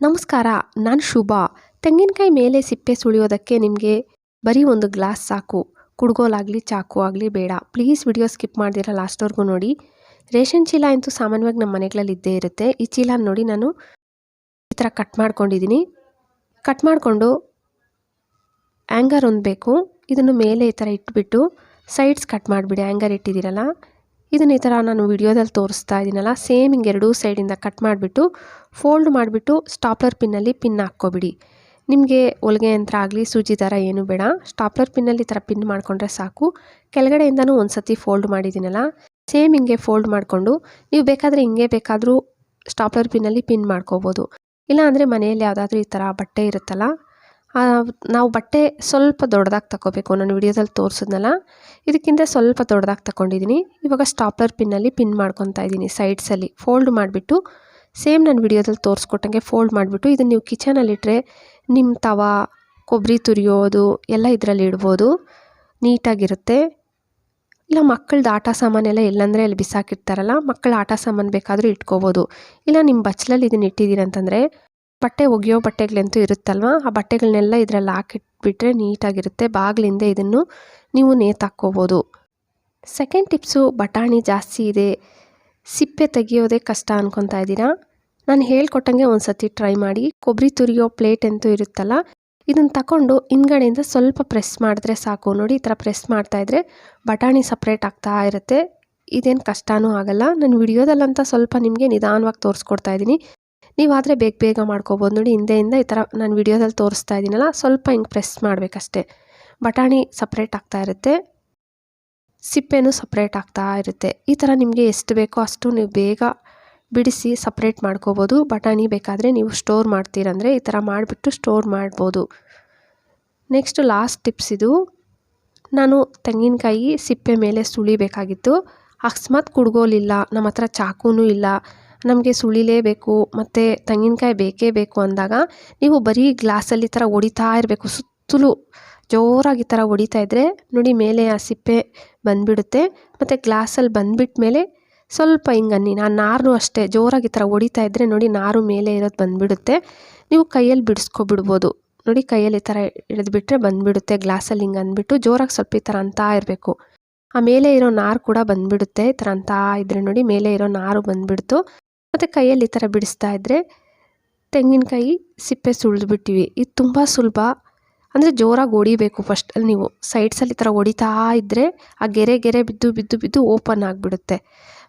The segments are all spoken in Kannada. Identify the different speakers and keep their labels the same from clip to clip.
Speaker 1: ನಮಸ್ಕಾರ, ನಾನು ಶುಭ. ತೆಂಗಿನಕಾಯಿ ಮೇಲೆ ಸಿಪ್ಪೆ ಸುಳಿಯೋದಕ್ಕೆ ನಿಮಗೆ ಬರೀ ಒಂದು ಗ್ಲಾಸ್ ಸಾಕು. ಕುಡ್ಗೋಲಾಗಲಿ ಚಾಕು ಆಗಲಿ ಬೇಡ. ಪ್ಲೀಸ್ ವಿಡಿಯೋ ಸ್ಕಿಪ್ ಮಾಡ್ದಿರ ಲಾಸ್ಟ್ವರೆಗೂ ನೋಡಿ. ರೇಷನ್ ಚೀಲ ಅಂತೂ ಸಾಮಾನ್ಯವಾಗಿ ನಮ್ಮ ಮನೆಗಳಲ್ಲಿ ಇದ್ದೇ ಇರುತ್ತೆ. ಈ ಚೀಲ ನೋಡಿ ನಾನು ಈ ಥರ ಕಟ್ ಮಾಡ್ಕೊಂಡಿದ್ದೀನಿ. ಕಟ್ ಮಾಡಿಕೊಂಡು ಆ್ಯಂಗರ್ ಒಂದು ಬೇಕು. ಇದನ್ನು ಮೇಲೆ ಈ ಥರ ಇಟ್ಬಿಟ್ಟು ಸೈಡ್ಸ್ ಕಟ್ ಮಾಡಿಬಿಡಿ. ಆ್ಯಂಗರ್ ಇಟ್ಟಿದ್ದೀರಲ್ಲ ಇದನ್ನು ಈ ಥರ ನಾನು ವಿಡಿಯೋದಲ್ಲಿ ತೋರಿಸ್ತಾ ಇದ್ದೀನಲ್ಲ, ಸೇಮ್ ಹಿಂಗೆ ಎರಡೂ ಸೈಡಿಂದ ಕಟ್ ಮಾಡಿಬಿಟ್ಟು ಫೋಲ್ಡ್ ಮಾಡಿಬಿಟ್ಟು ಸ್ಟಾಪ್ಲರ್ ಪಿನ್ನಲ್ಲಿ ಪಿನ್ ಹಾಕ್ಕೊಬಿಡಿ. ನಿಮಗೆ ಹೊಲಿಗೆ ಯಂತ್ರ ಆಗಲಿ ಸೂಜಿ ದಾರ ಏನೂ ಬೇಡ. ಸ್ಟಾಪ್ಲರ್ ಪಿನ್ನಲ್ಲಿ ಈ ಥರ ಪಿನ್ ಮಾಡಿಕೊಂಡ್ರೆ ಸಾಕು. ಕೆಳಗಡೆಯಿಂದನೂ ಒಂದು ಸತಿ ಫೋಲ್ಡ್ ಮಾಡಿದ್ದೀನಲ್ಲ, ಸೇಮ್ ಹಿಂಗೆ ಫೋಲ್ಡ್ ಮಾಡಿಕೊಂಡು ನೀವು ಬೇಕಾದರೆ ಹಿಂಗೆ ಬೇಕಾದರೂ ಸ್ಟಾಪ್ಲರ್ ಪಿನ್ನಲ್ಲಿ ಪಿನ್ ಮಾಡ್ಕೋಬೋದು. ಇಲ್ಲ ಅಂದರೆ ಮನೆಯಲ್ಲಿ ಯಾವುದಾದ್ರೂ ಈ ಥರ ಬಟ್ಟೆ ಇರುತ್ತಲ್ಲ, ನಾವು ಬಟ್ಟೆ ಸ್ವಲ್ಪ ದೊಡ್ಡದಾಗಿ ತಗೋಬೇಕು. ನಾನು ವಿಡಿಯೋದಲ್ಲಿ ತೋರಿಸಿದ್ನಲ್ಲ, ಇದಕ್ಕಿಂತ ಸ್ವಲ್ಪ ದೊಡ್ಡದಾಗಿ ತಗೊಂಡಿದ್ದೀನಿ. ಇವಾಗ ಸ್ಟಾಪ್ಲರ್ ಪಿನ್ನಲ್ಲಿ ಪಿನ್ ಮಾಡ್ಕೊತಾ ಇದ್ದೀನಿ. ಸೈಡ್ಸಲ್ಲಿ ಫೋಲ್ಡ್ ಮಾಡಿಬಿಟ್ಟು ಸೇಮ್ ನಾನು ವಿಡಿಯೋದಲ್ಲಿ ತೋರಿಸ್ಕೊಟ್ಟಂಗೆ ಫೋಲ್ಡ್ ಮಾಡಿಬಿಟ್ಟು ಇದನ್ನು ನೀವು ಕಿಚನಲ್ಲಿಟ್ಟರೆ ನಿಮ್ಮ ತವಾ, ಕೊಬ್ಬರಿ ತುರಿಯೋದು ಎಲ್ಲ ಇದರಲ್ಲಿ ಇಡ್ಬೋದು. ನೀಟಾಗಿರುತ್ತೆ. ಇಲ್ಲ ಮಕ್ಕಳದ್ದು ಆಟ ಸಾಮಾನೆಲ್ಲ ಎಲ್ಲಂದರೆ ಅಲ್ಲಿ ಬಿಸಾಕಿರ್ತಾರಲ್ಲ, ಮಕ್ಕಳ ಆಟ ಸಾಮಾನು ಬೇಕಾದರೂ ಇಟ್ಕೋಬೋದು. ಇಲ್ಲ ನಿಮ್ಮ ಬಚ್ಚಲಲ್ಲಿ ಇದನ್ನು ಇಟ್ಟಿದ್ದೀರಂತಂದರೆ ಬಟ್ಟೆ ಒಗೆಯೋ ಬಟ್ಟೆಗಳಂತೂ ಇರುತ್ತಲ್ವ, ಆ ಬಟ್ಟೆಗಳನ್ನೆಲ್ಲ ಇದರಲ್ಲಿ ಹಾಕಿಟ್ಬಿಟ್ರೆ ನೀಟಾಗಿರುತ್ತೆ. ಬಾಗಿಲಿಂದ ಇದನ್ನು ನೀವು ನೇತಾಕ್ಕೋಬೋದು. ಸೆಕೆಂಡ್ ಟಿಪ್ಸು, ಬಟಾಣಿ ಜಾಸ್ತಿ ಇದೆ, ಸಿಪ್ಪೆ ತೆಗಿಯೋದೇ ಕಷ್ಟ ಅನ್ಕೊತಾ ಇದ್ದೀರಾ. ನಾನು ಹೇಳ್ಕೊಟ್ಟಂಗೆ ಒಂದು ಸತಿ ಟ್ರೈ ಮಾಡಿ. ಕೊಬ್ಬರಿ ತುರಿಯೋ ಪ್ಲೇಟ್ ಅಂತೂ ಇರುತ್ತಲ್ಲ, ಇದನ್ನು ತಗೊಂಡು ಹಿಂದ್ಗಡೆಯಿಂದ ಸ್ವಲ್ಪ ಪ್ರೆಸ್ ಮಾಡಿದ್ರೆ ಸಾಕು. ನೋಡಿ ಈ ಥರ ಪ್ರೆಸ್ ಮಾಡ್ತಾಯಿದ್ರೆ ಬಟಾಣಿ ಸಪ್ರೇಟ್ ಆಗ್ತಾ ಇರುತ್ತೆ. ಇದೇನು ಕಷ್ಟನೂ ಆಗಲ್ಲ. ನಾನು ವಿಡಿಯೋದಲ್ಲಂತ ಸ್ವಲ್ಪ ನಿಮಗೆ ನಿಧಾನವಾಗಿ ತೋರಿಸ್ಕೊಡ್ತಾ ಇದ್ದೀನಿ. ನೀವಾದರೆ ಬೇಗ ಬೇಗ ಮಾಡ್ಕೋಬೋದು. ನೋಡಿ ಹಿಂದೆಯಿಂದ ಈ ಥರ ನಾನು ವಿಡಿಯೋದಲ್ಲಿ ತೋರಿಸ್ತಾ ಇದ್ದೀನಲ್ಲ, ಸ್ವಲ್ಪ ಹಿಂಗೆ ಪ್ರೆಸ್ ಮಾಡಬೇಕಷ್ಟೆ. ಬಟಾಣಿ ಸಪ್ರೇಟ್ ಆಗ್ತಾ ಇರುತ್ತೆ, ಸಿಪ್ಪೆನೂ ಸಪ್ರೇಟ್ ಆಗ್ತಾ ಇರುತ್ತೆ. ಈ ಥರ ನಿಮಗೆ ಎಷ್ಟು ಬೇಕೋ ಅಷ್ಟು ನೀವು ಬೇಗ ಬಿಡಿಸಿ ಸಪ್ರೇಟ್ ಮಾಡ್ಕೋಬೋದು. ಬಟಾಣಿ ಬೇಕಾದರೆ ನೀವು ಸ್ಟೋರ್ ಮಾಡ್ತೀರಂದರೆ ಈ ಥರ ಮಾಡಿಬಿಟ್ಟು ಸ್ಟೋರ್ ಮಾಡ್ಬೋದು. ನೆಕ್ಸ್ಟು ಲಾಸ್ಟ್ ಟಿಪ್ಸ್ ಇದು. ನಾನು ತೆಂಗಿನಕಾಯಿ ಸಿಪ್ಪೆ ಮೇಲೆ ಸುಳಿಬೇಕಾಗಿತ್ತು. ಅಕಸ್ಮಾತ್ ಕುಡ್ಗೋಲಿಲ್ಲ, ನಮ್ಮ ಹತ್ರ ಚಾಕೂನೂ ಇಲ್ಲ, ನಮಗೆ ಸುಳಿಲೇಬೇಕು ಮತ್ತು ತೆಂಗಿನಕಾಯಿ ಬೇಕೇ ಬೇಕು ಅಂದಾಗ ನೀವು ಬರೀ ಗ್ಲಾಸಲ್ಲಿ ಈ ಥರ ಹೊಡಿತಾ ಇರಬೇಕು. ಸುತ್ತಲೂ ಜೋರಾಗಿ ಈ ಥರ ಹೊಡಿತಾ ಇದ್ದರೆ ನೋಡಿ ಮೇಲೆ ಆ ಸಿಪ್ಪೆ ಬಂದುಬಿಡುತ್ತೆ. ಮತ್ತು ಗ್ಲಾಸಲ್ಲಿ ಬಂದುಬಿಟ್ಟ ಮೇಲೆ ಸ್ವಲ್ಪ ಹಿಂಗನ್ನಿ, ನಾನು ನಾರು ಅಷ್ಟೇ ಜೋರಾಗಿ ಈ ಥರ ಹೊಡಿತಾ ಇದ್ದರೆ ನೋಡಿ ನಾರು ಮೇಲೆ ಇರೋದು ಬಂದುಬಿಡುತ್ತೆ. ನೀವು ಕೈಯಲ್ಲಿ ಬಿಡಿಸ್ಕೊಬಿಡ್ಬೋದು. ನೋಡಿ ಕೈಯಲ್ಲಿ ಈ ಥರ ಹಿಡಿದ್ಬಿಟ್ರೆ ಬಂದುಬಿಡುತ್ತೆ. ಗ್ಲಾಸಲ್ಲಿ ಹಿಂಗೆ ಅಂದ್ಬಿಟ್ಟು ಜೋರಾಗಿ ಸ್ವಲ್ಪ ಈ ಥರ ಅಂತಾ ಇರಬೇಕು. ಆ ಮೇಲೆ ಇರೋ ನಾರು ಕೂಡ ಬಂದುಬಿಡುತ್ತೆ. ಈ ಥರ ಅಂತಾ ಇದ್ದರೆ ನೋಡಿ ಮೇಲೆ ಇರೋ ನಾರು ಬಂದುಬಿಡ್ತು. ಮತ್ತು ಕೈಯಲ್ಲಿ ಈ ಥರ ಬಿಡಿಸ್ತಾ ಇದ್ದರೆ ತೆಂಗಿನಕಾಯಿ ಸಿಪ್ಪೆ ಸುಳಿದ್ಬಿಟ್ಟಿವಿ. ಇದು ತುಂಬ ಸುಲಭ. ಅಂದರೆ ಜೋರಾಗಿ ಹೊಡಿಬೇಕು. ಫಸ್ಟಲ್ಲಿ ನೀವು ಸೈಡ್ಸಲ್ಲಿ ಈ ಥರ ಹೊಡಿತಾ ಇದ್ದರೆ ಆ ಗೆರೆ ಬಿದ್ದು ಬಿದ್ದು ಬಿದ್ದು ಓಪನ್ ಆಗಿಬಿಡುತ್ತೆ.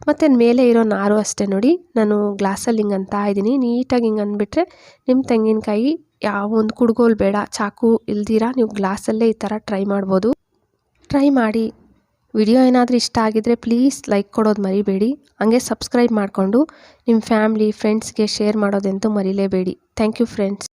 Speaker 1: ಮತ್ತು ಮೇಲೆ ಇರೋ ನಾರು ಅಷ್ಟೇ ನೋಡಿ, ನಾನು ಗ್ಲಾಸಲ್ಲಿ ಹಿಂಗೆ ಅಂತಾ ಇದ್ದೀನಿ. ನೀಟಾಗಿ ಹಿಂಗೆ ಅಂದ್ಬಿಟ್ರೆ ನಿಮ್ಮ ತೆಂಗಿನಕಾಯಿ ಯಾವ ಒಂದು ಕುಡ್ಗೋಲು ಬೇಡ, ಚಾಕು ಇಲ್ದಿರ ನೀವು ಗ್ಲಾಸಲ್ಲೇ ಈ ಥರ ಟ್ರೈ ಮಾಡ್ಬೋದು. ಟ್ರೈ ಮಾಡಿ. ವಿಡಿಯೋ ಏನಾದರೂ ಇಷ್ಟ ಆಗಿದ್ದರೆ ಪ್ಲೀಸ್ ಲೈಕ್ ಕೊಡೋದು ಮರಿಬೇಡಿ. ಹಂಗೆ ಸಬ್ಸ್ಕ್ರೈಬ್ ಮಾಡಿಕೊಂಡು ನಿಮ್ಮ ಫ್ಯಾಮ್ಲಿ ಫ್ರೆಂಡ್ಸ್ಗೆ ಶೇರ್ ಮಾಡೋದಂತೂ ಮರಿಲೇಬೇಡಿ. Thank you friends.